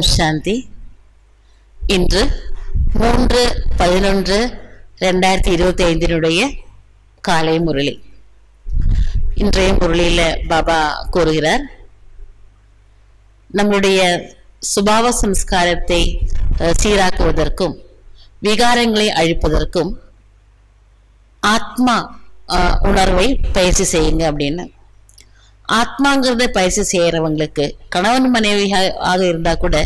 ஓம் சாந்தி. இன்று 3/11/2025 காலை முரளி. இன்றைய முரளியில பாபா கூறுகிறார், நம்முடைய சுபாவ சம்ஸ்காரத்தை சீராக்குவதற்கும் விகாரங்களை அழிப்பதற்கும் ஆத்மா உணர்வை பயிற்சி செய்யுங்க அப்படின்னு. ஆத்மாங்கிறத பயிற்சி செய்யறவங்களுக்கு கணவன் மனைவியாக இருந்தா கூட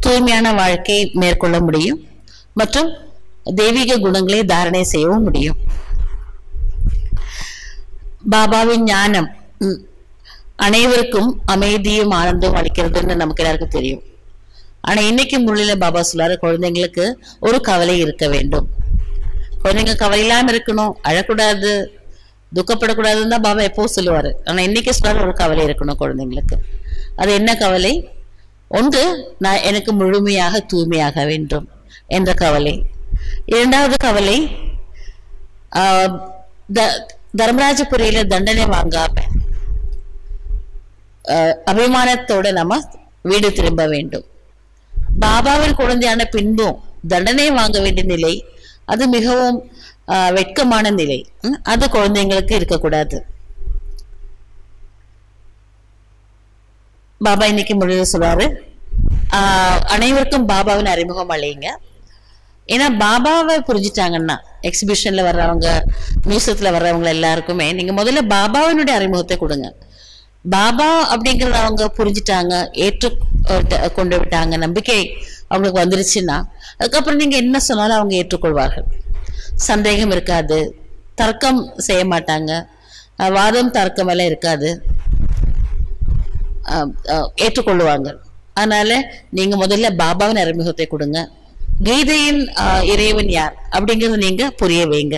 தூய்மையான வாழ்க்கையை மேற்கொள்ள முடியும் மற்றும் தெய்வீக குணங்களை தாரணை செய்யவும் முடியும். பாபாவின் ஞானம் அனைவருக்கும் அமைதியும் ஆனந்தம் அளிக்கிறதுன்னு நமக்கு எல்லாருக்கும் தெரியும். ஆனா இன்னைக்கு முறையில பாபா சொல்லாரு, குழந்தைங்களுக்கு ஒரு கவலை இருக்க வேண்டும். குழந்தைங்க கவலை இல்லாம இருக்கணும், அழக்கூடாது, துக்கப்படக்கூடாதுன்னு தான் பாபா எப்போ சொல்லுவாரு. ஆனா இன்னைக்கு சொல்றாரு, ஒரு கவலை இருக்கணும் குழந்தைங்களுக்கு. அது என்ன கவலை? ஒன்று, நான் எனக்கு முழுமையாக தூய்மையாக வேண்டும் என்ற கவலை. இரண்டாவது கவலை, தர்மராஜபுரியில தண்டனை வாங்காம அபிமானத்தோட நம்ம வீடு திரும்ப வேண்டும். பாபாவின் குழந்தையான பின்பும் தண்டனை வாங்க வேண்டிய நிலை, அது மிகவும் வெட்கமான நிலை. அது குழந்தைங்களுக்கு இருக்கக்கூடாது. பாபா இன்னைக்கு முடிவு சொல்றாரு, அனைவருக்கும் பாபாவின் அறிமுகம் அழையுங்க. ஏன்னா பாபாவை புரிஞ்சுட்டாங்கன்னா, எக்ஸிபிஷன்ல வர்றவங்க, மியூசியத்துல வர்றவங்க எல்லாருக்குமே நீங்க முதல்ல பாபாவினுடைய அறிமுகத்தை கொடுங்க. பாபா அப்படிங்கறத அவங்க புரிஞ்சுட்டாங்க, ஏற்று கொண்டு விட்டாங்க, நம்பிக்கை அவங்களுக்கு வந்துருச்சுன்னா அதுக்கப்புறம் நீங்க என்ன சொன்னாலும் அவங்க ஏற்றுக்கொள்வார்கள். சந்தேகம் இருக்காது, தர்க்கம் செய்ய மாட்டாங்க, வாதம் தர்க்கம் எல்லாம் இருக்காது, ஏற்றுக்கொள்ளுவாங்க. அதனால நீங்க முதல்ல பாபாவின் அறிமுகத்தை கொடுங்க. கீதையின் இறைவன் யார் அப்படிங்கறத நீங்க புரிய வைங்க.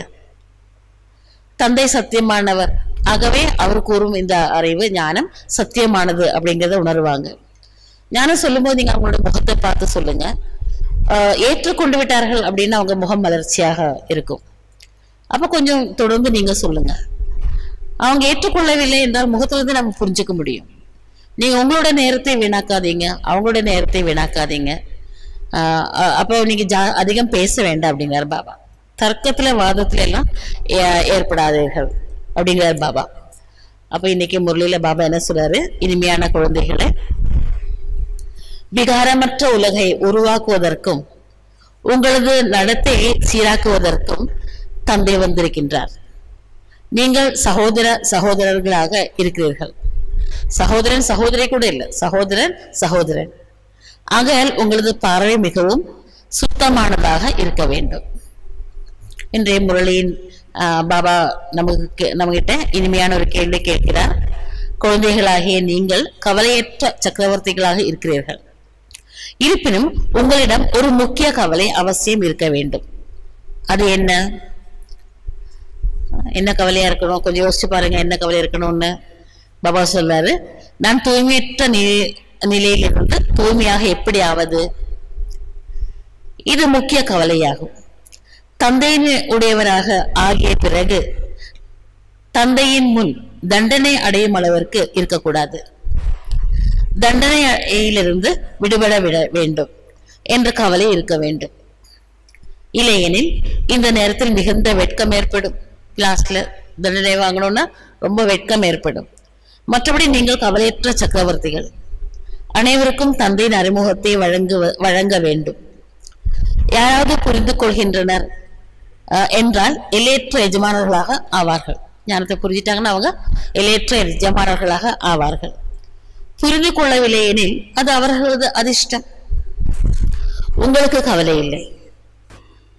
தந்தை சத்தியமானவர், ஆகவே அவர் கூறும் இந்த அறிவு ஞானம் சத்தியமானது அப்படிங்கிறத உணர்வாங்க. ஞானம் சொல்லும்போது நீங்க அவங்களோட முகத்தை பார்த்து சொல்லுங்க. ஏற்றுக்கொண்டு விட்டார்கள் அப்படின்னா அவங்க முகம் மலர்ச்சியாக இருக்கும். அப்ப கொஞ்சம் தொடர்ந்து நீங்க சொல்லுங்க. அவங்க ஏற்றுக்கொள்ளவில்லை என்றால் முகத்துல இருந்து நம்ம புரிஞ்சுக்க முடியும். நீங்க உங்களோட நேரத்தை வீணாக்காதீங்க, அவங்களோட நேரத்தை வீணாக்காதீங்க. அப்போ நீங்க அதிகம் பேச வேண்டாம் அப்படிங்கிறார் பாபா. தர்க்கத்துல வாதத்துல எல்லாம் ஏற்படாதீர்கள் அப்படிங்கிறார் பாபா. அப்ப இன்னைக்கு முரளியில பாபா என்ன சொல்றாரு, இனிமையான குழந்தைகளை, விகாரமற்ற உலகை உருவாக்குவதற்கும் உங்களது நடத்தையை சீராக்குவதற்கும் தந்தை வந்திருக்கின்றார். நீங்கள் சகோதரர்களாக இருக்கிறீர்கள். சகோதரன் சகோதரி கூட இல்லை, சகோதரன் சகோதரன். ஆகையால் உங்களது பார்வை மிகவும் சுத்தமானதாக இருக்க வேண்டும். இன்றைய முரளியின் பாபா நம்மகிட்ட இனிமையான ஒரு கேள்வி கேட்கிறார். குழந்தைகளாகிய நீங்கள் கவலையற்ற சக்கரவர்த்திகளாக இருக்கிறீர்கள். இருப்பினும் உங்களிடம் ஒரு முக்கிய கவலை அவசியம் இருக்க வேண்டும். அது என்ன? என்ன கவலையா இருக்கணும்? கொஞ்சம் யோசிச்சு பாருங்க, என்ன கவலை இருக்கணும்னு. பாபா சொல்றாரு, நான் தூய்மையற்ற நிலையிலிருந்து தூய்மையாக எப்படி ஆவது? இது முக்கிய கவலையாகும். தந்தையின் உடையவராக ஆகிய பிறகு தந்தையின் முன் தண்டனை அடையும் அளவிற்கு இருக்கக்கூடாது. தண்டனையிலிருந்து விடுபட வேண்டும் என்ற கவலை இருக்க வேண்டும். இல்லையெனில் இந்த நேரத்தில் மிகுந்த வெட்கம் ஏற்படும். லாஸ்ட்ல தண்டனை வாங்கணும்னா ரொம்ப வெட்கம் ஏற்படும். மற்றபடி நீங்கள் கவலையற்ற சக்கரவர்த்திகள். அனைவருக்கும் தந்தையின் அறிமுகத்தை வழங்க வேண்டும். யாராவது புரிந்து கொள்கின்றனர் என்றால் எல்லையற்ற எஜமானர்களாக ஆவார்கள். ஞானத்தை புரிஞ்சிட்டாங்கன்னா அவங்க எல்லையற்ற எஜமானர்களாக ஆவார்கள். புரிந்து கொள்ளவில்லை எனில் அது அவர்களது அதிர்ஷ்டம். உங்களுக்கு கவலை இல்லை.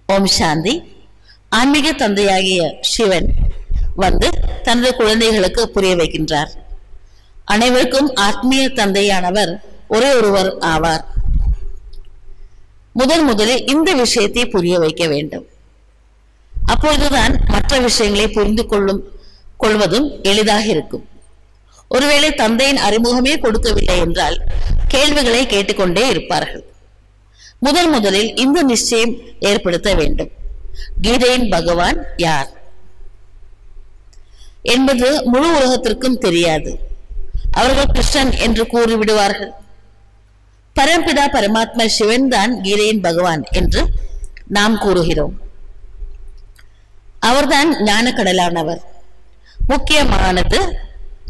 ஓம் சாந்தி. ஆன்மீக தந்தையாகிய சிவன் வந்து தனது குழந்தைகளுக்கு புரிய வைக்கின்றார். அனைவருக்கும் ஆத்மீய தந்தையானவர் ஒரே ஒருவர் ஆவார். முதலில் இந்த விஷயத்தை புரிய வைக்க வேண்டும். அப்பொழுதுதான் மற்ற விஷயங்களை புரிந்து கொள்வதும் எளிதாக இருக்கும். ஒருவேளை தந்தையின் அறிமுகமே கொடுக்கவில்லை என்றால் கேள்விகளை கேட்டுக்கொண்டே இருப்பார்கள். முதலில் இந்த நிச்சயம் ஏற்படுத்த வேண்டும். கீதையின் பகவான் யார் என்பது முழு உலகத்திற்கும் தெரியாது. அவர்கள் கிருஷ்ணன் என்று கூறிவிடுவார்கள். பரம்பிதா பரமாத்மா சிவன் தான் கீதையின் பகவான் என்று நாம் கூறுகிறோம். அவர்தான் ஞான கடலானவர். முக்கியமானது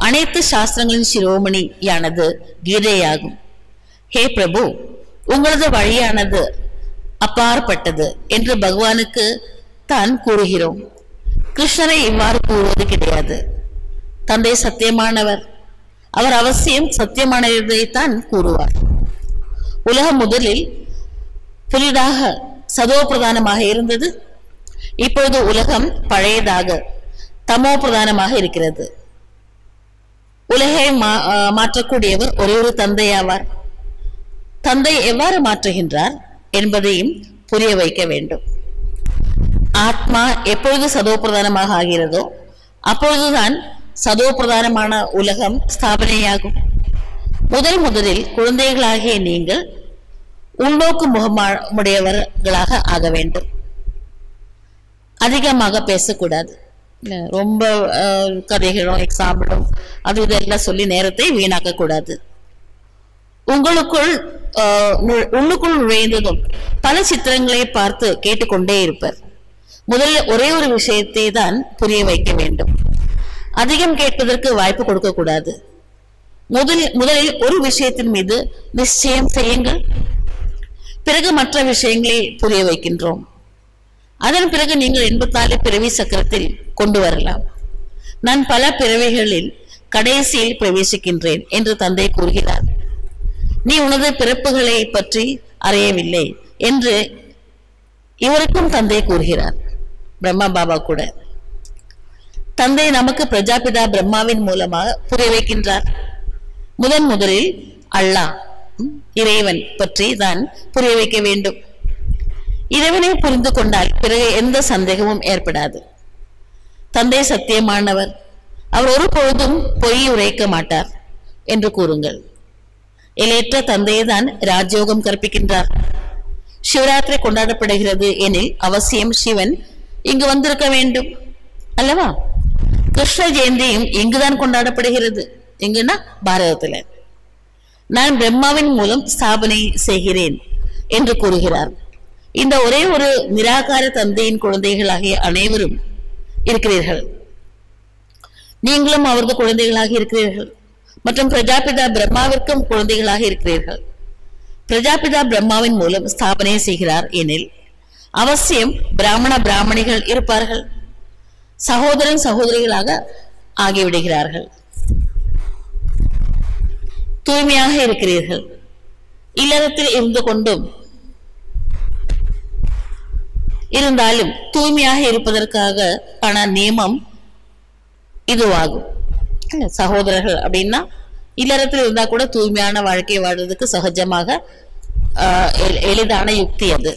அனைத்து சாஸ்திரங்களின் சிரோமணியானது கீதையாகும். ஹே பிரபு, உங்களது வழியானது அப்பாற்பட்டது என்று பகவானுக்கு தான் கூறுகிறோம். கிருஷ்ணரை இவ்வாறு கூறுவது கிடையாது. தந்தை சத்தியமானவர். அவர் அவசியம் சத்தியமானதைத்தான் கூறுவார். உலகம் முதலில் புதிதாக சதோ பிரதானமாக இருந்தது. இப்பொழுது உலகம் பழையதாக தமோ பிரதானமாக இருக்கிறது. உலகை மாற்றக்கூடியவர் ஒரே ஒரு தந்தையாவார். தந்தை எவ்வாறு மாற்றுகின்றார் என்பதையும் புரிய வைக்க வேண்டும். ஆத்மா எப்பொழுது சதோ பிரதானமாக ஆகிறதோ அப்பொழுதுதான் சதோ பிரதானமான உலகம் ஸ்தாபனையாகும். முதலில் குழந்தைகளாகிய நீங்கள் உள்நோக்கு முகமுடையவர்களாக ஆக வேண்டும். அதிகமாக பேசக்கூடாது. ரொம்ப கதைகளும் எக்ஸாம்பிளும் அது இதெல்லாம் சொல்லி நேரத்தை வீணாக்க கூடாது. உள்ளுக்குள் நுழைந்ததும் பல சித்திரங்களை பார்த்து கேட்டுக்கொண்டே இருப்பர். முதலில் ஒரே ஒரு விஷயத்தை தான் புரிய வைக்க வேண்டும். அதிகம் கேட்பதற்கு வாய்ப்பு கொடுக்க கூடாது. முதலில் ஒரு விஷயத்தின் மீது நிச்சயம் செய்யுங்கள். பிறகு மற்ற விஷயங்களை புரிய வைக்கின்றோம். அதன் பிறகு நீங்கள் 84 பிறவி சக்கரத்தில் கொண்டு வரலாம். நான் பல பிறவைகளில் கடைசியில் பிரவேசிக்கின்றேன் என்று தந்தை கூறுகிறார். நீ உனது பிறப்புகளை பற்றி அறியவில்லை என்று இவருக்கும் தந்தை கூறுகிறார். பிரம்மா பாபா கூட தந்தை நமக்கு பிரஜாபிதா பிரம்மாவின் மூலமாக புரிய வைக்கின்றார். முதலில் அல்லாஹ் இறைவன் பற்றி தான் புரிய வைக்க வேண்டும். இறைவனை புரிந்து கொண்டால் பிறகு எந்த சந்தேகமும் ஏற்படாது. தந்தை சத்தியமானவர். அவர் ஒரு பொழுதும் பொய் உரைக்க மாட்டார் என்று கூறுங்கள். எல்லையற்ற தந்தையை தான் ராஜயோகம் கற்பிக்கின்றார். சிவராத்திரி கொண்டாடப்படுகிறது எனில் அவசியம் சிவன் இங்கு வந்திருக்க வேண்டும் அல்லவா? கிருஷ்ண ஜெயந்தியும் இங்குதான் கொண்டாடப்படுகிறது. எங்குன்னா பாரதத்துல. நான் பிரம்மாவின் மூலம் ஸ்தாபனை செய்கிறேன் என்று கூறுகிறார். இந்த ஒரே ஒரு நிராகார தந்தையின் குழந்தைகளாகிய அனைவரும் இருக்கிறீர்கள். நீங்களும் அவரது குழந்தைகளாக இருக்கிறீர்கள். மற்றும் பிரஜாபிதா பிரம்மாவிற்கும் குழந்தைகளாக இருக்கிறீர்கள். பிரஜாபிதா பிரம்மாவின் மூலம் ஸ்தாபனை செய்கிறார் எனில் அவசியம் பிராமணிகள் இருப்பார்கள். சகோதரன் சகோதரிகளாக ஆகிவிடுகிறார்கள். தூய்மையாக இருக்கிறீர்கள். இல்லறத்தில் இருந்து கொண்டும் இருந்தாலும் தூய்மையாக இருப்பதற்காக ஆன நியமம் இதுவாகும். சகோதரர்கள் அப்படின்னா இல்லறத்தில் இருந்தா கூட தூய்மையான வாழ்க்கை வாழ்றதுக்கு சகஜமாக எளிதான யுக்தி அது.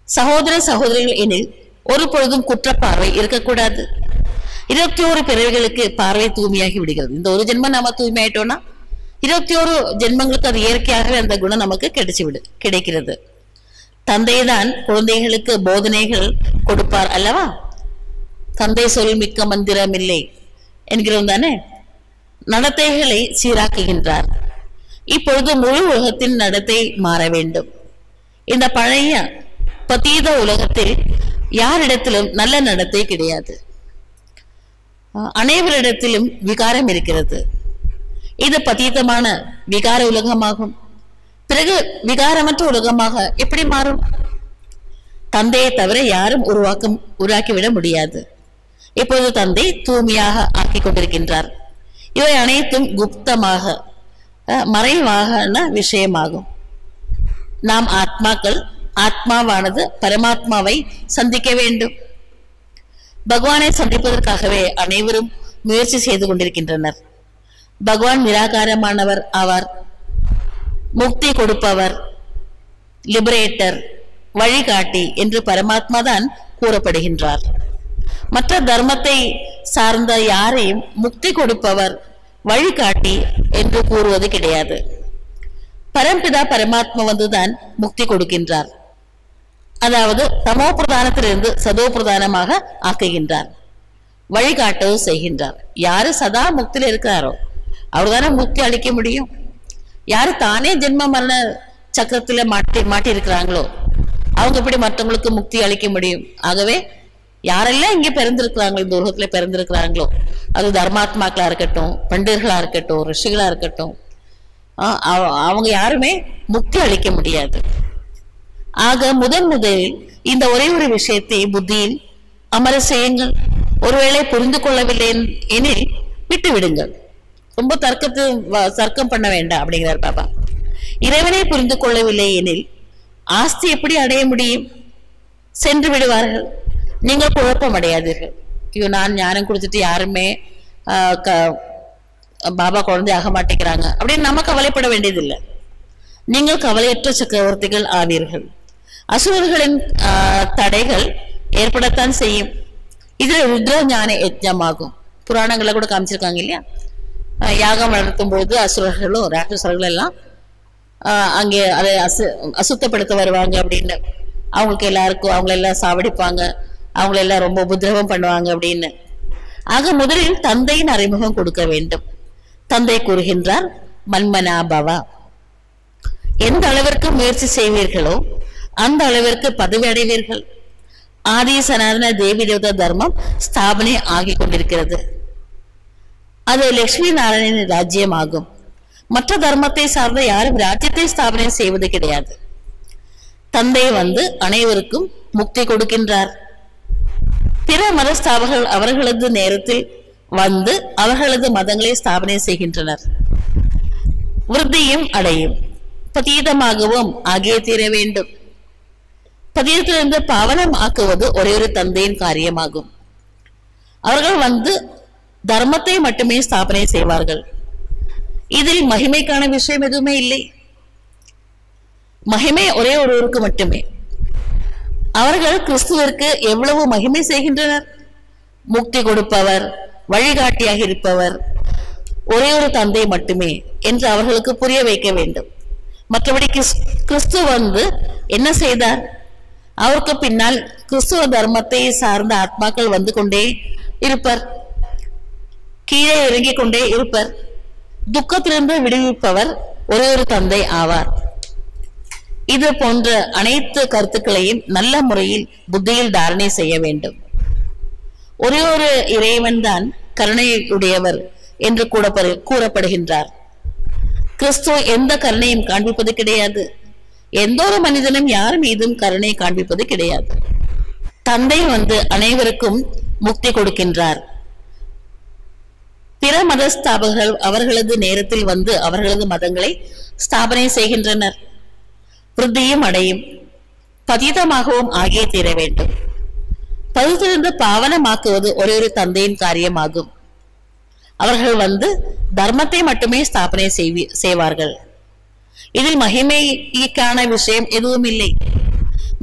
சகோதர சகோதரிகள் எனில் ஒரு பொழுதும் குற்றப்பார்வை இருக்கக்கூடாது. 21 பிறவிகளுக்கு பார்வை தூய்மையாகி விடுகிறது. இந்த ஒரு ஜென்மம் நம்ம தூய்மையாயிட்டோம்னா 21 ஜென்மங்களுக்கு அது இயற்கையாகவே அந்த குணம் நமக்கு கிடைக்கிறது. தந்தைதான் குழந்தைகளுக்கு போதனைகள் கொடுப்பார் அல்லவா? தந்தை சொல் மிக்க மந்திரம் இல்லை என்கிறோம் தானே. நடத்தைகளை சீராக்குகின்றார். இப்பொழுது முழு உலகத்தின் நடத்தை மாற வேண்டும். இந்த பழைய பதீத உலகத்தில் யாரிடத்திலும் நல்ல நடத்தை கிடையாது. அனைவரிடத்திலும் விகாரம் இருக்கிறது. இது பதீதமான விகார உலகமாகும். பிறகு விகாரமற்ற உலகமாக எப்படி மாறும்? தந்தையை தவிர யாரும் உருவாக்கிவிட முடியாது. இப்பொழுது தந்தை தூய்மையாக ஆக்கி கொண்டிருக்கின்றார். இவை அனைத்தும் குப்தமாக மறைவான விஷயமாகும். நாம் ஆத்மாக்கள். ஆத்மாவானது பரமாத்மாவை சந்திக்க வேண்டும். பகவானை சந்திப்பதற்காகவே அனைவரும் முயற்சி செய்து கொண்டிருக்கின்றனர். பகவான் நிராகாரமானவர் ஆவார். முக்தி கொடுப்பவர், லிபரேட்டர், வழிகாட்டி என்று பரமாத்மா தான் கூறப்படுகின்றார். மற்ற தர்மத்தை சார்ந்த யாரையும் முக்தி கொடுப்பவர், வழிகாட்டி என்று கூறுவது கிடையாது. பரம்பிதா பரமாத்மா வந்துதான் முக்தி கொடுக்கின்றார். அதாவது தமோ பிரதானத்திலிருந்து சதோ பிரதானமாக ஆக்குகின்றார். வழிகாட்டவும் செய்கின்றார். யாரு சதா முக்தியில் இருக்கிறாரோ அவர்தானே முக்தி அளிக்க முடியும். யாரு தானே ஜென்ம மரண சக்கரத்துல மாட்டி இருக்கிறாங்களோ அவங்க எப்படி மற்றவங்களுக்கு முக்தி அளிக்க முடியும்? ஆகவே யாரெல்லாம் இங்க பிறந்திருக்கிறாங்களோ, இந்த உலகத்துல பிறந்திருக்கிறாங்களோ, அது தர்மாத்மாக்களா இருக்கட்டும், பண்டிதர்களா இருக்கட்டும், ரிஷிகளா இருக்கட்டும், அவங்க யாருமே முக்தி அளிக்க முடியாது. ஆக முதலில் இந்த ஒரே ஒரு விஷயத்தை புத்தியில் அமர செய்யுங்கள். ஒருவேளை புரிந்து கொள்ளவில்லை எனில் விட்டு விடுங்கள். ரொம்ப தர்க்கம் பண்ண வேண்டாம் அப்படிங்கிறார் பாபா. இறைவனை புரிந்து கொள்ளவில்லை எனில் ஆஸ்தி எப்படி அடைய முடியும்? சென்று விடுவார்கள். நீங்கள் குழப்பம் அடையாதீர்கள். ஐயோ, நான் ஞானம் கொடுத்துட்டு யாருமே பாபா குழந்தை ஆக மாட்டேங்கிறாங்க அப்படின்னு நம்ம கவலைப்பட வேண்டியதில்லை. நீங்கள் கவலையற்ற சக்கரவர்த்திகள் ஆவீர்கள். அசுரர்களின் தடைகள் ஏற்படத்தான் செய்யும். இதுல ருத்ர ஞான யஜ்ஞமாகும். புராணங்களை கூட காமிச்சிருக்காங்க இல்லையா? யாகம் நடத்தும் பொழுது அசுரர்களும் ராட்சசர்களும் எல்லாம் அங்கே அதை அசுத்தப்படுத்த வருவாங்க அப்படின்னு. அவங்களுக்கு எல்லாருக்கும் அவங்களெல்லாம் சாவடிப்பாங்க, அவங்களெல்லாம் ரொம்ப உபதிரவம் பண்ணுவாங்க அப்படின்னு. ஆக முதலில் தந்தையின் அறிமுகம் கொடுக்க வேண்டும். தந்தை கூறுகின்றார், மன்மனா பவா. எந்த அளவிற்கு முயற்சி செய்வீர்களோ அந்த அளவிற்கு பதவி அடைவீர்கள். ஆதி சனாதன தேவி தேவதா தர்மம் ஸ்தாபனை ஆகி கொண்டிருக்கிறது. அது லட்சுமி நாராயணனின் ராஜ்யம் ஆகும். மற்ற தர்மத்தை சார்ந்த யாரும் ராஜ்யத்தை ஸ்தாபனை செய்வது கிடையாது. தந்தை அனைவருக்கும் முக்தி கொடுக்கின்றார். பிற மதஸ்தாபகர்கள் அவர்களது நேரத்தில் அவர்களது மதங்களை ஸ்தாபனை செய்கின்றனர். விருத்தியும் அடையும், பதீதமாகவும் ஆகிய தீர வேண்டும். பதியத்திலிருந்து பாவனம் ஆக்குவது ஒரே ஒரு தந்தையின் காரியமாகும். அவர்கள் தர்மத்தை மட்டுமே ஸ்தாபனை செய்வார்கள். இதில் மகிமைக்கான விஷயம் எதுவுமே இல்லை. மகிமை ஒரே ஒருவருக்கு மட்டுமே. அவர்கள் கிறிஸ்துவிற்கு எவ்வளவு மகிமை செய்கின்றனர். முக்தி கொடுப்பவர், வழிகாட்டியாக இருப்பவர் ஒரே ஒரு தந்தை மட்டுமே என்று அவர்களுக்கு புரிய வைக்க வேண்டும். மற்றபடி கிறிஸ்து என்ன செய்தார்? அவருக்கு பின்னால் கிறிஸ்துவ தர்மத்தை சார்ந்த ஆத்மாக்கள் வந்து கொண்டே இருப்பர், கீழே இறங்கிக் கொண்டே இருப்பர். துக்கத்திலிருந்து விடுவிப்பவர் ஒரே ஒரு தந்தை ஆவார். இது போன்ற அனைத்து கருத்துக்களையும் நல்ல முறையில் புத்தியில் தாரணை செய்ய வேண்டும். ஒரே ஒரு இறைவன் தான் கருணையுடையவர் என்று கூறப்படுகின்றார். கிறிஸ்து எந்த கருணையும் காண்பிப்பது கிடையாது. எந்த ஒரு மனிதனும் யார் மீதும் கருணை காண்பிப்பது கிடையாது. தந்தை அனைவருக்கும் முக்தி கொடுக்கின்றார். பிற மத ஸ்தாபகர்கள் அவர்களது நேரத்தில் அவர்களது மதங்களை ஸ்தாபனை செய்கின்றனர். விருத்தியும் அடையும், பதீதமாகவும் ஆகிய தீர வேண்டும். பகுதியிலிருந்து பாவனமாக்குவது ஒரே ஒரு தந்தையின் காரியமாகும். அவர்கள் தர்மத்தை மட்டுமே ஸ்தாபனை செய்வார்கள். இதில் மகிமைக்கான விஷயம் எதுவும் இல்லை.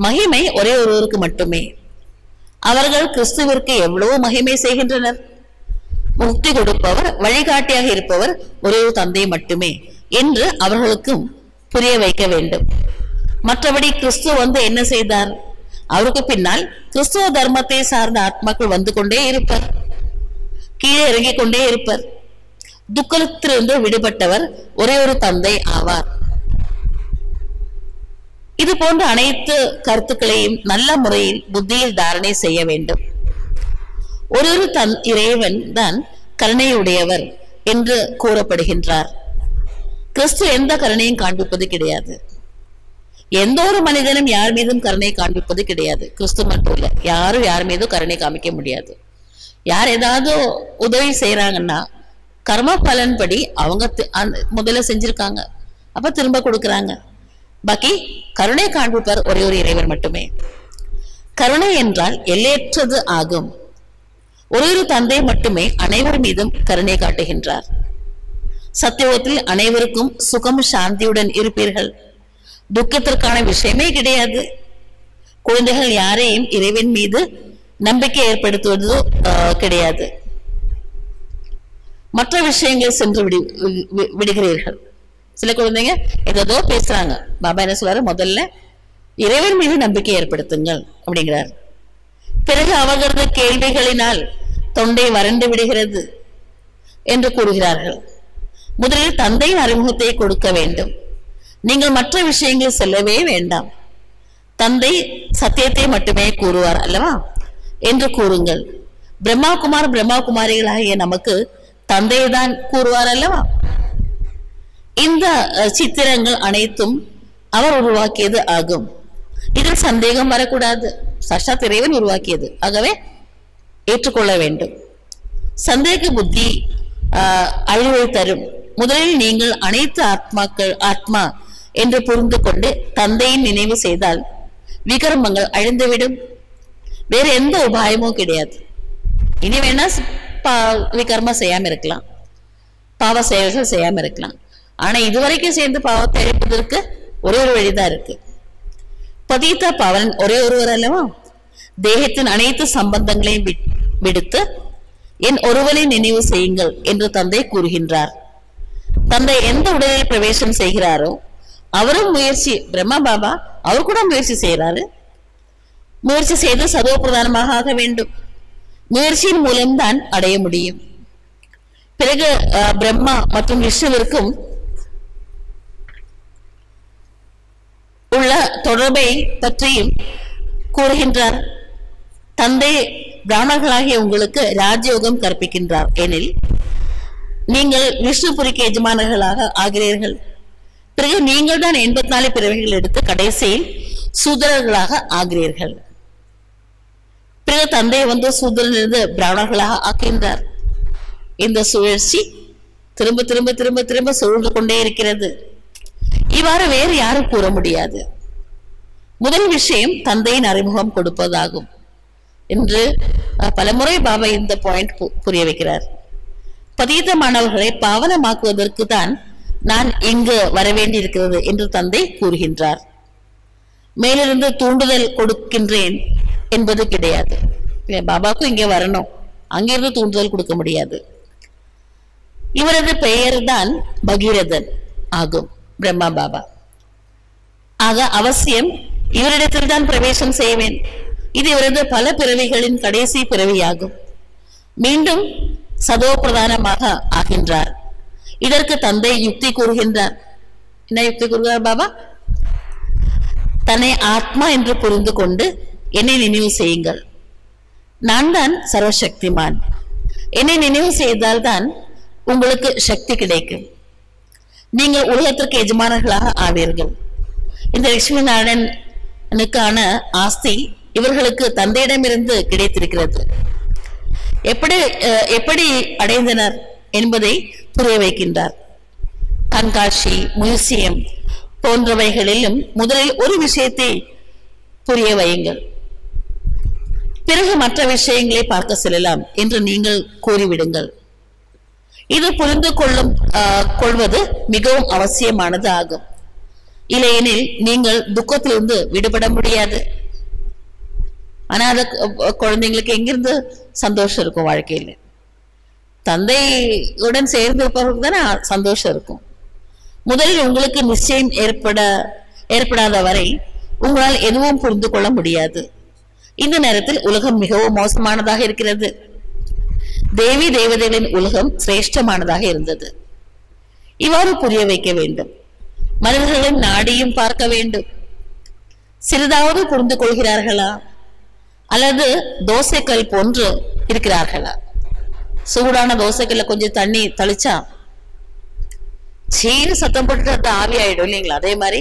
மகிமை ஒரே ஒருவருக்கு மட்டுமே. அவர்கள் கிறிஸ்துவிற்கு எவ்வளவு மகிமை செய்கின்றனர். முக்தி கொடுப்பவர், வழிகாட்டியாக இருப்பவர் ஒரே ஒரு தந்தை மட்டுமே என்று அவர்களுக்கும் புரிய வைக்க வேண்டும். மற்றபடி கிறிஸ்து என்ன செய்தார்? அவருக்கு பின்னால் கிறிஸ்துவ தர்மத்தை சார்ந்த ஆத்மாக்கள் வந்து கொண்டே இருப்பர், கீழே இறங்கிக் கொண்டே இருப்பர். துக்கத்திலிருந்து விடுபட்டவர் ஒரே ஒரு தந்தை ஆவார். இது போன்ற அனைத்து கருத்துக்களையும் நல்ல முறையில் புத்தியில் தாரணை செய்ய வேண்டும். ஒரு இறைவன் தான் கருணையுடையவர் என்று கூறப்படுகின்றார். கிறிஸ்து எந்த கருணையும் காண்பிப்பது கிடையாது. எந்த ஒரு மனிதனும் யார் மீதும் கருணை காண்பிப்பது கிடையாது. கிறிஸ்து மட்டும் இல்ல, யாரும் யார் மீதும் கருணை காமிக்க முடியாது. யார் ஏதாவது உதவி செய்யறாங்கன்னா கர்ம பலன்படி அவங்க முதல்ல செஞ்சிருக்காங்க, அப்ப திரும்ப கொடுக்கறாங்க. பாக்கி கருணை காண்பிப்பர் ஒரே ஒரு இறைவன் மட்டுமே. கருணை என்றால் எல்லையற்றது ஆகும். ஒரு தந்தை மட்டுமே அனைவர் மீதும் கருணை காட்டுகின்றார். சத்தியோகத்தில் அனைவருக்கும் சுகம் சாந்தியுடன் இருப்பீர்கள். துக்கத்திற்கான விஷயமே கிடையாது. குழந்தைகள் யாரையும் இறைவன் மீது நம்பிக்கை ஏற்படுத்துவது கிடையாது. மற்ற விஷயங்கள் சென்று விடுகிறீர்கள். சில குழந்தைங்க ஏதோ பேசுறாங்க. பாபா என்ன சொல்றாரு? முதல்ல இறைவன் மீது நம்பிக்கை ஏற்படுத்துங்கள் அப்படிங்கிறார். பிறகு அவர்களது கேள்விகளினால் தொண்டை வறண்டு விடுகிறது என்று கூறுகிறார்கள். முதலில் தந்தையின் அறிமுகத்தை கொடுக்க வேண்டும். நீங்கள் மற்ற விஷயங்கள் செல்லவே வேண்டாம். தந்தை சத்தியத்தை மட்டுமே கூறுவார் அல்லவா என்று கூறுங்கள். பிரம்மாகுமார் பிரம்மா குமாரிகளாகிய நமக்கு தந்தையை தான் கூறுவார் அல்லவா. இந்த சித்திரங்கள் அனைத்தும் அவர் உருவாக்கியது ஆகும். இதில் சந்தேகம் வரக்கூடாது. சாட்சாத் இறைவன் உருவாக்கியது, ஆகவே ஏற்றுக்கொள்ள வேண்டும். சந்தேக புத்தி அழிவை தரும். முதலில் நீங்கள் அனைத்து ஆத்மா என்று புரிந்து கொண்டு தந்தையின் நினைவு செய்தால் விகர்மங்கள் அழிந்துவிடும். வேற எந்த உபாயமும் கிடையாது. இனி வேணா விகர்மம் செய்யாம இருக்கலாம், பாவ செயல்கள் செய்யாம இருக்கலாம். ஆனா இதுவரைக்கும் சேர்ந்து பாவத்தை அழிப்பதற்கு ஒரே ஒரு வழிதான் இருக்கு. பதித்த பாவன் ஒரே ஒருவர் அல்லவா. தேகத்தின் அனைத்து சம்பந்தங்களையும் விடுத்து என் ஒருவனை நினைவு செய்யுங்கள் என்று தந்தை கூறுகின்றார். தந்தை எந்த உடலில் பிரவேசம் செய்கிறாரோ அவரும் முயற்சி, பிரம்மா பாபா அவர் கூட முயற்சி செய்யறாரு. முயற்சி செய்து சதோ பிரதானமாக ஆக வேண்டும். முயற்சியின் மூலம்தான் அடைய முடியும். பிறகு பிரம்மா மற்றும் விஷ்ணுவிற்கும் உள்ள தொடர்பை பற்றியும் கூறுகின்றார். தந்தை பிராமணர்களாகிய உங்களுக்கு ராஜயோகம் கற்பிக்கின்றார் எனில் நீங்கள் விஷ்ணுபுரிக்கு எஜமானர்களாக ஆகிறீர்கள். பிறகு நீங்கள் தான் 84 பிறவிகள் எடுத்து கடைசியில் சூதரர்களாக ஆகிறீர்கள். பிறகு தந்தை வந்து சூதரிலிருந்து பிராமணர்களாக ஆக்கின்றார். இந்த சுழற்சி திரும்ப திரும்ப திரும்ப திரும்ப சுழன்று கொண்டே இருக்கிறது. இவ்வாறு வேறு யாரும் கூற முடியாது. முதல் விஷயம் தந்தையின் அறிமுகம் கொடுப்பதாகும் என்று பலமுறை பாபா இந்த பாயிண்ட் புரிய வைக்கிறார். பதித்த மாணவர்களை பாவனமாக்குவதற்கு தான் நான் இங்கு வரவேண்டி இருக்கிறது என்று தந்தை கூறுகின்றார். மேலிருந்து தூண்டுதல் கொடுக்கின்றேன் என்பது கிடையாது. பாபாவுக்கும் இங்கே வரணும், அங்கிருந்து தூண்டுதல் கொடுக்க முடியாது. இவரது பெயர் தான் பகீரதன் ஆகும், பிரம்மா பாபா. ஆக அவசியம் இவரிடத்தில் தான் பிரவேசம் செய்வேன். இது இவரது பல பிறவிகளின் கடைசி பிறவியாகும். மீண்டும் சதோ பிரதானமாக ஆகின்றார். இதற்கு தந்தை யுக்தி கூறுகின்றார். என்ன யுக்தி கூறுகிறார் பாபா? தன்னை ஆத்மா என்று புரிந்து கொண்டு என்னை நினைவு செய்யுங்கள். நான் தான் சர்வசக்திமான். என்னை நினைவு செய்தால் தான் உங்களுக்கு சக்தி கிடைக்கும். நீங்கள் உலகத்திற்கு எஜமானர்களாக ஆவீர்கள். இந்த லட்சுமி நாராயணனுக்கான ஆஸ்தி இவர்களுக்கு தந்தையிடமிருந்து கிடைத்திருக்கிறது. எப்படி அடைந்தனர் என்பதை புரிய வைக்கின்றார். கண்காட்சி, மியூசியம் போன்றவைகளிலும் முதலில் ஒரு விஷயத்தை புரிய வையுங்கள். பிறகு மற்ற விஷயங்களை பார்க்க செல்லலாம் என்று நீங்கள் கூறிவிடுங்கள். இது புரிந்து கொள்வது மிகவும் அவசியமானது ஆகும். இல்லையெனில் நீங்கள் துக்கத்திலிருந்து விடுபட முடியாது. ஆனா அது குழந்தைங்களுக்கு எங்கிருந்து சந்தோஷம் இருக்கும்? வாழ்க்கையில் தந்தையுடன் சேர்ந்து இருப்பவர்களுக்கு தானே சந்தோஷம் இருக்கும். முதலில் உங்களுக்கு நிச்சயம் ஏற்படாத வரை உங்களால் எதுவும் புரிந்து கொள்ள முடியாது. இந்த நேரத்தில் உலகம் மிகவும் மோசமானதாக இருக்கிறது. தேவி தேவதைகளின் உலகம் சிரேஷ்டமானதாக இருந்தது. இவ்வாறு புரிய வைக்க வேண்டும். மனிதர்களின் நாடியும் பார்க்க வேண்டும். சிறிதாவது புரிந்து கொள்கிறார்களா அல்லது தோசைக்கல் போன்று இருக்கிறார்களா? சூடான தோசைக்கல்ல கொஞ்சம் தண்ணி தளிச்சா சீனு சத்தம் போட்டு ஆவி ஆயிடும் இல்லைங்களா? அதே மாதிரி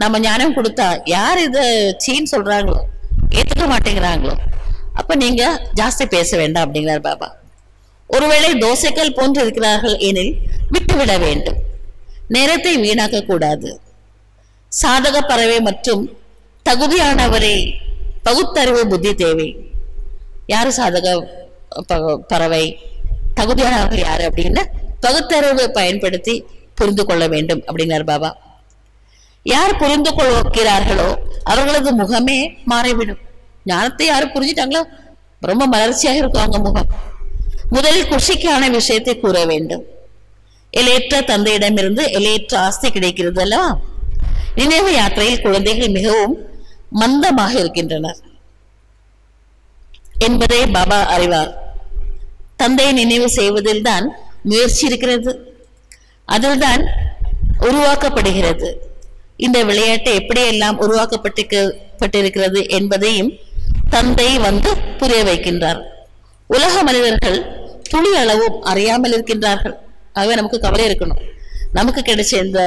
நம்ம ஞானம் கொடுத்தா யார் இத சீன் சொல்றாங்களோ, ஏத்துக்க மாட்டேங்கிறாங்களோ, அப்ப நீங்க ஜாஸ்தி பேச வேண்டாம் அப்படிங்கிறார் பாபா. ஒருவேளை தோசைக்கல் போன்று இருக்கிறார்கள் எனில் விட்டுவிட வேண்டும். நேரத்தை வீணாக்க கூடாது. சாதக பறவை மற்றும் தகுதியானவரை பகுத்தறிவு புத்தி தேவை. யாரு சாதக பறவை, தகுதியானவர்கள் யாரு அப்படின்னு பகுத்தறிவு பயன்படுத்தி புரிந்து கொள்ள வேண்டும் அப்படிங்கிறார் பாபா. யார் புரிந்து கொள்கிறார்களோ அவர்களது முகமே மாறிவிடும். ஞானத்தை யாரும் புரிஞ்சுட்டாங்களோ ரொம்ப மலர்ச்சியாக இருக்கும் அவங்க முகம். முதலில் குஷிக்கான விஷயத்தை கூற வேண்டும். எல்லையற்ற தந்தையிடமிருந்து எல்லையற்ற ஆஸ்தி கிடைக்கிறது அல்லவா? நினைவு யாத்திரையில் குழந்தைகள் மிகவும் மந்தமாக இருக்கின்றனர் என்பதை பாபா அறிவார். தந்தையை நினைவு செய்வதில் தான் முயற்சி இருக்கிறது. அதில்தான் உருவாக்கப்படுகிறது. இந்த விளையாட்டு எப்படியெல்லாம் உருவாக்கப்பட்டிருக்கிறது என்பதையும் தந்தை வந்து புரிய வைக்கின்றார். உலக மனிதர்கள் துளி அளவும் அறியாமல் இருக்கின்றார்கள். ஆகவே நமக்கு கவலை இருக்கணும். நமக்கு கிடைச்ச இந்த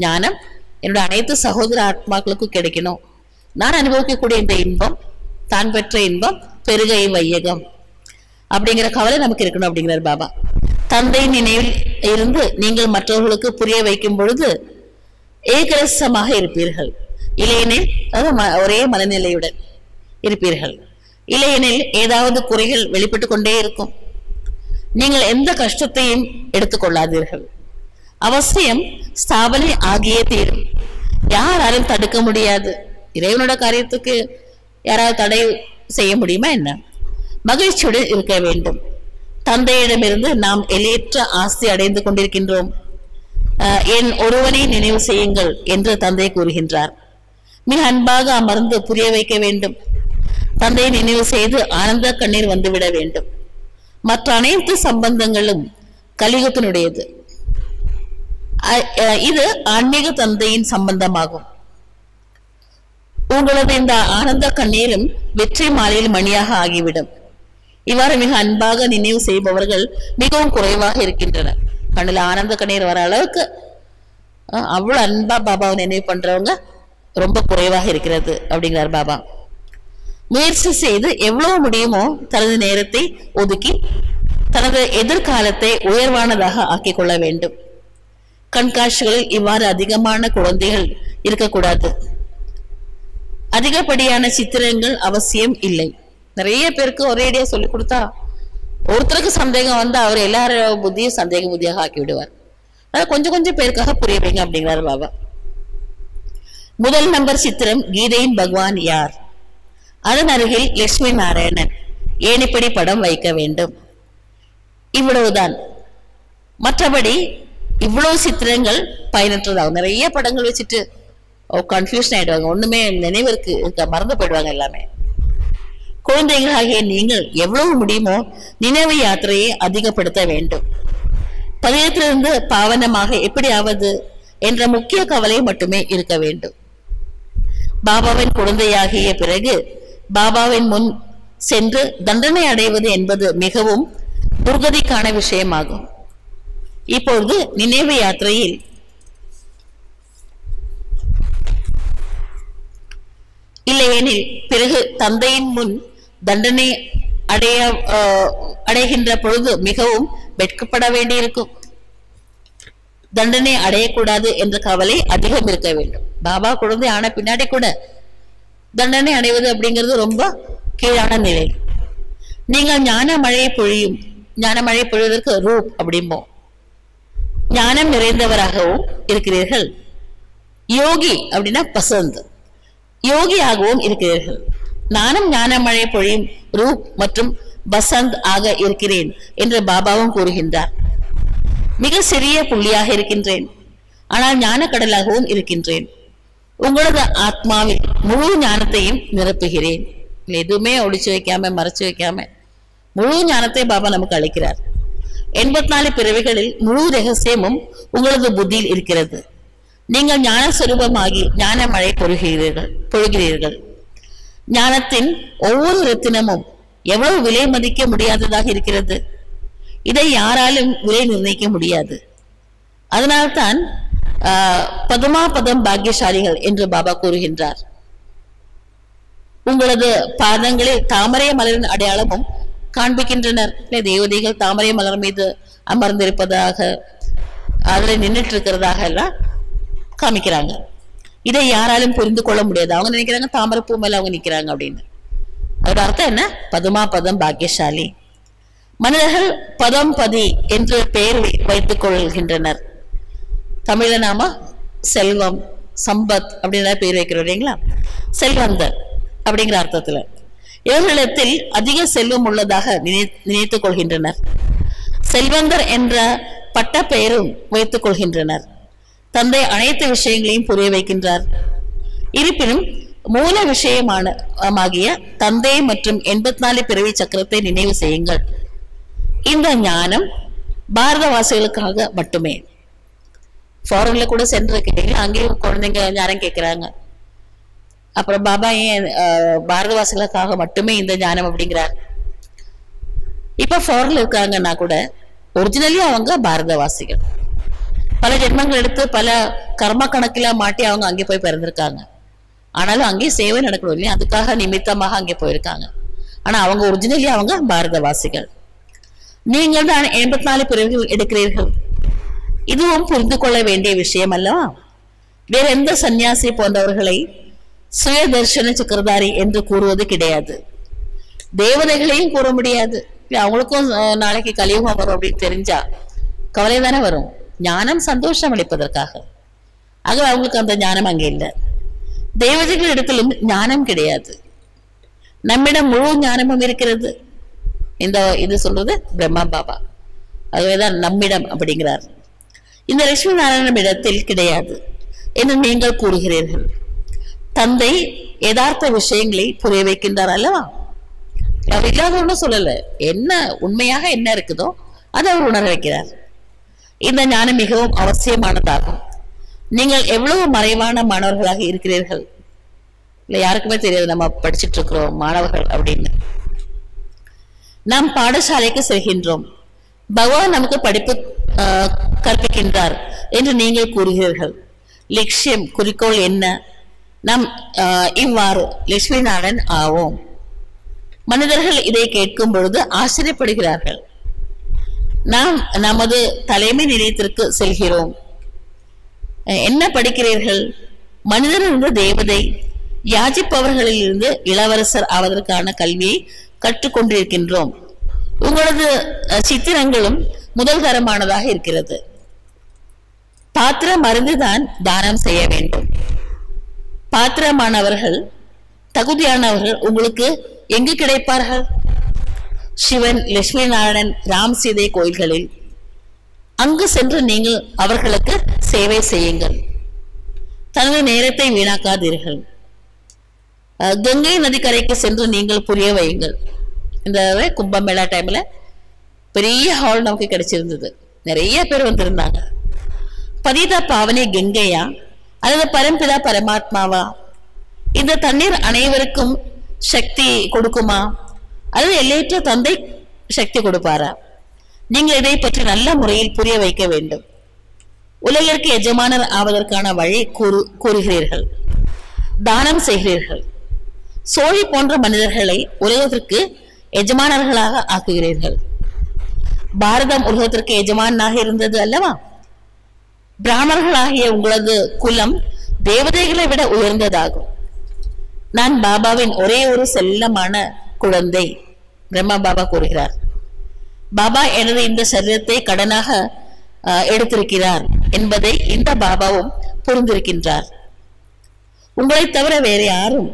ஞானம் என்னோட அனைத்து சகோதர ஆத்மாக்களுக்கும் கிடைக்கணும். நான் அனுபவிக்கக்கூடிய இந்த இன்பம், தான் பெற்ற இன்பம் பெருகை வையகம் அப்படிங்கிற கவலை நமக்கு இருக்கணும் அப்படிங்கிறார் பாபா. தந்தை நினைவில் இருந்து நீங்கள் மற்றவர்களுக்கு புரிய வைக்கும் பொழுது ஏகரசமாக இருப்பீர்கள். இல்லையெனில் ஒரே மனநிலையுடன் இருப்பீர்கள். இல்லையெனில் ஏதாவது குறைகள் வெளிப்பட்டு கொண்டே இருக்கும். நீங்கள் எந்த கஷ்டத்தையும் எடுத்துக்கொள்ளாதீர்கள். அவசியம் ஸ்தாபனை ஆகியே தீரும். யாராலும் தடுக்க முடியாது. இறைவனோட காரியத்துக்கு யாராவது தடை செய்ய முடியுமா என்ன? மகிழ்ச்சியுடன் இருக்க வேண்டும். தந்தையிடமிருந்து நாம் எல்லையற்ற ஆஸ்தி அடைந்து கொண்டிருக்கின்றோம். என் ஒருவனை நினைவு செய்யுங்கள் என்று தந்தை கூறுகின்றார். மிக அன்பாக அமர்ந்து புரிய வைக்க வேண்டும். தந்தையை நினைவு செய்து ஆனந்த கண்ணீர் வந்துவிட வேண்டும். மற்ற அனைத்து சம்பந்தங்களும் கலியுகத்தினுடையது. இது ஆன்மீக தந்தையின் சம்பந்தமாகும். உங்களது இந்த ஆனந்த கண்ணீரும் வெற்றி மாலையில் மணியாக ஆகிவிடும். இவ்வாறு மிக அன்பாக நினைவு செய்பவர்கள் மிகவும் குறைவாக இருக்கின்றனர். கண்ணில் ஆனந்த கண்ணீர் வர அளவுக்கு அவ்வளவு அன்பா பாபாவை நினைவு பண்றவங்க ரொம்ப குறைவாக இருக்கிறது அப்படிங்கிறார் பாபா. முயற்சி செய்து எவ்வளவு முடியுமோ தனது நேரத்தை ஒதுக்கி தனது எதிர்காலத்தை உயர்வானதாக ஆக்கிக் கொள்ள வேண்டும். கண்காட்சிகளில் இவ்வாறு அதிகமான குழந்தைகள் இருக்கக்கூடாது. அதிகப்படியான சித்திரங்கள் அவசியம் இல்லை. நிறைய பேருக்கு ஒரேடியா சொல்லி கொடுத்தா ஒருத்தருக்கு சந்தேகம் வந்து அவர் எல்லாரும் புத்தியும் சந்தேக புத்தியாக ஆக்கி விடுவார். அதாவது கொஞ்சம் கொஞ்சம் பேருக்காக புரிய வைங்க அப்படிங்கிறார் பாபா. முதல் நம்பர் சித்திரம் கீதையின் பகவான் யார்? அதன் அருகில் லட்சுமி நாராயணன் ஏணிப்படி படம் வைக்க வேண்டும். இவ்வளவுதான். மற்றபடி இவ்வளவு சித்திரங்கள் பயனற்றதாகும். நிறைய படங்கள் வச்சுட்டு கன்ஃபியூஷன் ஆயிடுவாங்க. ஒண்ணுமே நினைவிற்கு மறந்து போயிடுவாங்க எல்லாமே. குழந்தைகளாகிய நீங்கள் எவ்வளவு முடியுமோ நினைவு யாத்திரையை அதிகப்படுத்த வேண்டும். பதினத்திலிருந்து பாவனமாக எப்படியாவது என்ற முக்கிய கவலை மட்டுமே இருக்க வேண்டும். பாபாவின் குழந்தையாகிய பிறகு பாபாவின் முன் சென்று தண்டனை அடைவது என்பது மிகவும் துர்கதிக்கான விஷயமாகும். இப்பொழுது நினைவு யாத்திரையில் இல்லையெனில் பிறகு தந்தையின் முன் தண்டனை அடைகின்ற பொழுது மிகவும் வெட்கப்பட வேண்டியிருக்கும். தண்டனை அடையக்கூடாது என்ற கவலை அதிகம் இருக்க வேண்டும். பாபா குழந்தை ஆன பின்னாடி கூட தண்டனை அடைவது அப்படிங்கிறது ரொம்ப கீழான நிலை. நீங்கள் ஞான மழையை பொழிவதற்கு ரூப் அப்படிம்போம். ஞானம் நிறைந்தவராகவும் இருக்கிறீர்கள். யோகி அப்படின்னா பசந்த், யோகியாகவும் இருக்கிறீர்கள். நானும் ஞான மழை பொழியும் ரூப் மற்றும் பசந்த் ஆக இருக்கிறேன் என்று பாபாவும் கூறுகின்றார். மிக சிறிய புள்ளியாக இருக்கின்றேன், ஆனால் ஞான கடலாகவும் இருக்கின்றேன். உங்களது ஆத்மாவில் முழு ஞானத்தையும் நிரப்புகிறேன். எதுவுமே ஒழிச்சு வைக்காம மறைச்சு வைக்காம முழு ஞானத்தை பாபா நமக்கு அளிக்கிறார். 84 பிறவிகளில் முழு ரகசியமும் உங்களது புத்தியில் இருக்கிறது. நீங்கள் ஞான சுரூபமாகி ஞான மழை பொழுகிறீர்கள். ஞானத்தின் ஒவ்வொரு ரத்தினமும் எவ்வளவு விலை மதிக்க முடியாததாக இருக்கிறது. இதை யாராலும் விலை நிர்ணயிக்க முடியாது. அதனால்தான் பதுமா பதம் பாக்கியசாலிகள் என்று பாபா கூறுகின்றார். உங்களது பாதங்களில் தாமரை மலரின் அடையாளமும் காண்பிக்கின்றனர். தேவதைகள் தாமரை மலர் மீது அமர்ந்திருப்பதாக, அதில் நின்றுட்டு இருக்கிறதாக எல்லாம் காமிக்கிறாங்க. இதை யாராலும் புரிந்து கொள்ள முடியாது. அவங்க நினைக்கிறாங்க தாமரை பூ மேல அவங்க நிக்கிறாங்க அப்படின்னு. அதோட அர்த்தம் என்ன? பதுமா பதம் பாக்கியசாலி. மனிதர்கள் பதம் பதி என்று பெயர் வைத்துக் கொள்கின்றனர். தமிழ்ல நாம செல்வம், சம்பத் அப்படின்ற பெயர் வைக்கிறோம் இல்லைங்களா? செல்வந்தர் அப்படிங்கிற அர்த்தத்துல இவர்களிடத்தில் அதிக செல்வம் உள்ளதாக நினைத்துக் கொள்கின்றனர். செல்வந்தர் என்ற பட்ட பெயரும் வைத்துக் கொள்கின்றனர். தந்தை அனைத்து விஷயங்களையும் புரிய வைக்கின்றார். இருப்பினும் மூல விஷயமாகிய தந்தை மற்றும் 84 பிறவி சக்கரத்தை நினைவு செய்யுங்கள். இந்த ஞானம் பாரதவாசிகளுக்காக மட்டுமே. ஃபாரின்ல கூட சென்றிருக்கீங்க, அங்கேயும் குழந்தைங்க ஞானம் கேட்கிறாங்க. அப்புறம் பாபா ஏன் பாரதவாசிகளுக்காக மட்டுமே இந்த ஞானம் அப்படிங்கிறார். இப்ப ஃபாரின்ல இருக்காங்கன்னா கூட ஒரிஜினலி அவங்க பாரதவாசிகள். பல ஜென்மங்கள் எடுத்து பல கர்ம கணக்கில மாட்டி அவங்க அங்கே போய் பிறந்திருக்காங்க. ஆனாலும் அங்கேயும் சேவை நடக்கணும் இல்லையா, அதுக்காக நிமித்தமாக அங்கே போயிருக்காங்க. ஆனா அவங்க ஒரிஜினலி அவங்க பாரதவாசிகள். நீங்கள் தான் 84 பிறவிகள் எடுக்கிறீர்கள். இதுவும் புரிந்து கொள்ள வேண்டிய விஷயம் அல்லவா? வேற எந்த சன்னியாசி போன்றவர்களை சுய தர்ஷன சக்கரதாரி என்று கூறுவது கிடையாது. தேவதைகளையும் கூற முடியாது. அவங்களுக்கும் நாளைக்கு கலியுகம் வரும் அப்படின்னு தெரிஞ்சா கவலை தானே வரும். ஞானம் சந்தோஷம் அளிப்பதற்காக. ஆக அவங்களுக்கு அந்த ஞானம் அங்கே இல்லை. தேவதைகள் இடத்திலும் ஞானம் கிடையாது. நம்மிடம் முழு ஞானமும் இருக்கிறது. இது சொல்றது பிரம்மா பாபா. அதுவேதான் நம்மிடம் அப்படிங்கிறார். இந்த லட்சுமி நாராயணம் இடத்தில் கிடையாது என்று நீங்கள் கூறுகிறீர்கள். தந்தை யதார்த்த விஷயங்களை புரிய வைக்கின்றார் அல்லவா? அவர் இல்லாத ஒண்ணு சொல்லல. என்ன உண்மையாக என்ன இருக்குதோ அதை அவர் உணர வைக்கிறார். இந்த ஞானம் மிகவும் அவசியமானதாகும். நீங்கள் எவ்வளவு மறைவான மாணவர்களாக இருக்கிறீர்கள். இல்ல யாருக்குமே தெரியாது நம்ம படிச்சுட்டு இருக்கிறோம் மாணவர்கள் அப்படின்னு. நாம் பாடசாலைக்கு செல்கின்றோம். பகவான் நமக்கு படிப்பு கற்பிக்கின்றார் என்று நீங்கள் கூறுகிறீர்கள். லட்சியம் குறிக்கோள் என்ன? நாம் இவ்வாறு லட்சுமி நாராயணன் ஆவோம். மனிதர்கள் இதை கேட்கும் பொழுது ஆச்சரியப்படுகிறார்கள். நாம் நமது தலைமை நிலையத்திற்கு செல்கிறோம். என்ன படிக்கிறீர்கள்? மனிதனிலிருந்து தேவதை, யாஜிப்பவர்களில் இருந்து இளவரசர் ஆவதற்கான கல்வியை கற்றுக்கொண்டிருக்கின்றோம். உங்களது சித்திரங்களும் முதல் தரமானதாக இருக்கிறது. பாத்திரம் அறிந்துதான் தானம் செய்ய வேண்டும். பாத்திரமானவர்கள், தகுதியானவர்கள் உங்களுக்கு எங்கு கிடைப்பார்கள்? சிவன், லட்சுமி நாராயணன், ராம் சீதை கோயில்களில். அங்கு சென்று நீங்கள் அவர்களுக்கு சேவை செய்யுங்கள். தனது நேரத்தை வீணாக்காதீர்கள். கங்கை நதிக்கரைக்கு சென்று நீங்கள் புரிய வையுங்கள். இந்த கும்பமேளா டைம்ல பெரிய ஹால் நமக்கு கிடைச்சிருந்தது. நிறைய பேர் வந்திருந்தாங்க. பதித பாவனி கங்கையா அல்லது பரம்பிதா பரமாத்மாவா? இந்த தண்ணீர் அனைவருக்கும் சக்தி கொடுக்குமா அல்லது எல்லையற்ற தந்தை சக்தி கொடுப்பாரா? நீங்கள் இதை பற்றி நல்ல முறையில் புரிய வைக்க வேண்டும். உலகிற்கு எஜமானர் ஆவதற்கான வழி கூறுகிறீர்கள். தானம் செய்கிறீர்கள். சோழி போன்ற மனிதர்களை உலகத்திற்கு எஜமானர்களாக ஆக்குகிறீர்கள். பாரதம் உலகத்திற்கு எஜமானாக இருந்தது அல்லவா? பிராமணர்களாகிய உங்களது குலம் தேவதைகளை விட உயர்ந்ததாகும். நான் பாபாவின் ஒரே ஒரு செல்லமான குழந்தை. பிரம்மா பாபா கூறுகிறார். பாபா எனது இந்த சரீரத்தை கடனாக எடுத்திருக்கிறார் என்பதை இந்த பாபாவும் புரிந்திருக்கின்றார். உங்களை தவிர வேற யாரும்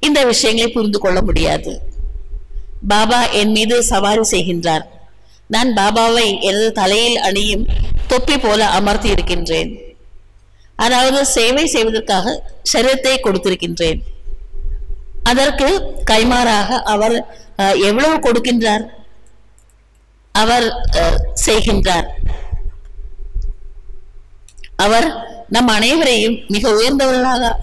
இந்த விஷயங்களை புரிந்து கொள்ள முடியாது. பாபா என் மீது சவாரி செய்கின்றார். நான் பாபாவை எனது தலையில் அணியும் தொப்பி போல அமர்த்தி இருக்கின்றேன். அதாவது சேவை செய்வதற்காக சரீரத்தை கொடுத்திருக்கின்றேன். அதற்கு கைமாறாக அவர் எவ்வளவு கொடுக்கின்றார்? அவர் செய்கின்றார். அவர் நம் அனைவரையும் மிக உயர்ந்தவர்களாக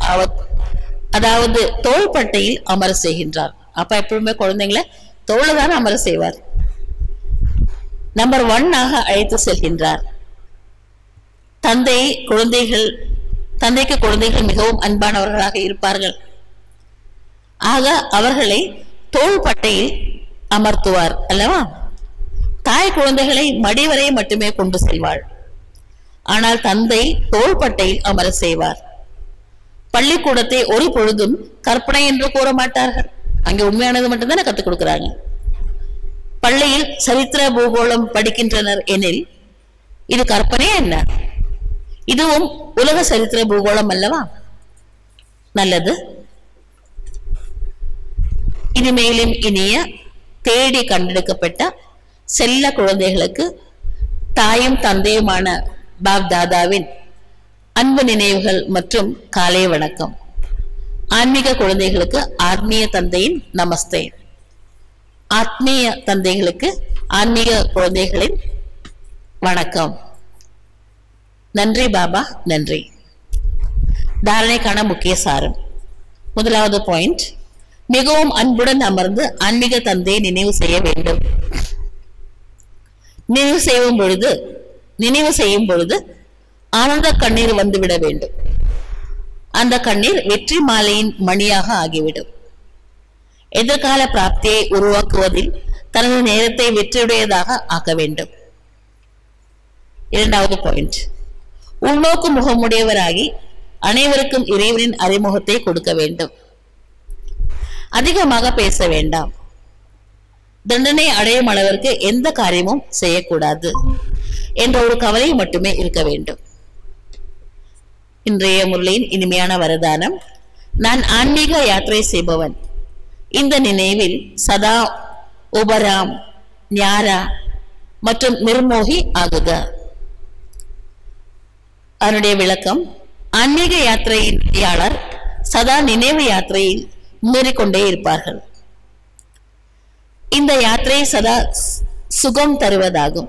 அதாவது தோள்பட்டையில் அமர செய்கின்றார். அப்ப எப்பவுமே குழந்தைங்களை தோளதான அமர செய்வார். நம்பர் 1 அழைத்து செல்கின்றார். தந்தைக்கு குழந்தைகள் மிகவும் அன்பானவர்களாக இருப்பார்கள். ஆக அவர்களை தோள்பட்டையில் அமர்த்துவார் அல்லவா? தாய் குழந்தைகளை மடிவரை மட்டுமே கொண்டு செல்வாள். ஆனால் தந்தை தோள்பட்டையில் அமர செய்வார். பள்ளிக்கூடத்தை ஒரு பொழுதும் கற்பனை என்று கூற மாட்டார்கள். அங்கே உண்மையானது மட்டும்தானே கத்துக் கொடுக்கிறாங்க. பள்ளியில் சரித்திர பூகோளம் படிக்கின்றனர் எனில் இது கற்பனை என்ன? இதுவும் உலக சரித்திர பூகோளம் அல்லவா? நல்லது. இனிமேலும் இனிய தேடி கண்டெடுக்கப்பட்ட செல்ல குழந்தைகளுக்கு தாயும் தந்தையுமான பாப் தாதாவின் அன்பு நினைவுகள் மற்றும் காலை வணக்கம். ஆன்மீக குழந்தைகளுக்கு ஆத்மீய தந்தையின் நமஸ்தே. ஆத்மீய தந்தைகளுக்கு ஆன்மீக குழந்தைகளின் வணக்கம். நன்றி பாபா, நன்றி. தாரணைக்கான முக்கிய சாரம். முதலாவது பாயிண்ட், மிகவும் அன்புடன் அமர்ந்து ஆன்மீக தந்தையை நினைவு செய்ய வேண்டும். நினைவு செய்யும் பொழுது ஆனந்த கண்ணீர் வந்துவிட வேண்டும். அந்த கண்ணீர் வெற்றி மாலையின் மணியாக ஆகிவிடும். எதிர்கால பிராப்தியை உருவாக்குவதில் தனது நேரத்தை வெற்றியுடையதாக ஆக்க வேண்டும். இரண்டாவது பாயிண்ட், உள்நோக்கு முகமுடையவராகி அனைவருக்கும் இறைவனின் அறிமுகத்தை கொடுக்க வேண்டும். அதிகமாக பேச வேண்டாம். தண்டனை அடையும் அளவிற்கு எந்த காரியமும் செய்யக்கூடாது என்ற ஒரு கவலை மட்டுமே இருக்க வேண்டும். இன்றைய முரளியின் இனிமையான வரதானம், நான் ஆன்மீக யாத்திரை செய்பவன். இந்த நினைவில் சதா உபராம், ஞாரா மற்றும் நிர்மோகி ஆகுக. அதனுடைய விளக்கம், ஆன்மீக யாத்திரையாளர் சதா நினைவு யாத்திரையில் முன்னேறிக்கொண்டே இருப்பார்கள். இந்த யாத்திரை சதா சுகம் தருவதாகும்.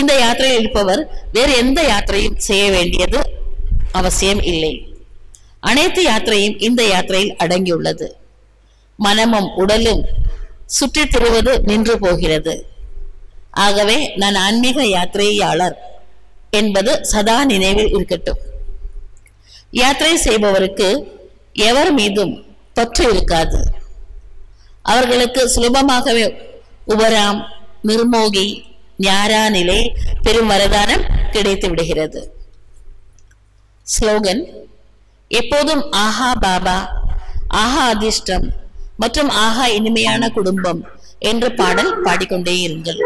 இந்த யாத்திரையில் இருப்பவர் வேறு எந்த யாத்திரையும் செய்ய வேண்டியது அவசியம் இல்லை. அனைத்து யாத்திரையும் இந்த யாத்திரையில் அடங்கியுள்ளது. மனமும் உடலும் சுற்றி திருவது நின்று போகிறது. ஆகவே நான் ஆன்மீக யாத்திரையாளர் என்பது சதா நினைவில் இருக்கட்டும். யாத்திரை செய்பவருக்கு எவர் மீதும் பற்று இருக்காது. அவர்களுக்கு சுலபமாகவே உபராம், நிர்மோகி, ஞாரா நிலை பெரும் வரதானம் கிடைத்து விடுகிறது. ஸ்லோகன், எப்போதும் ஆஹா பாபா, ஆஹா அதிர்ஷ்டம் மற்றும் ஆஹா இனிமையான குடும்பம் என்ற பாடல் பாடிக்கொண்டே இருங்கள்.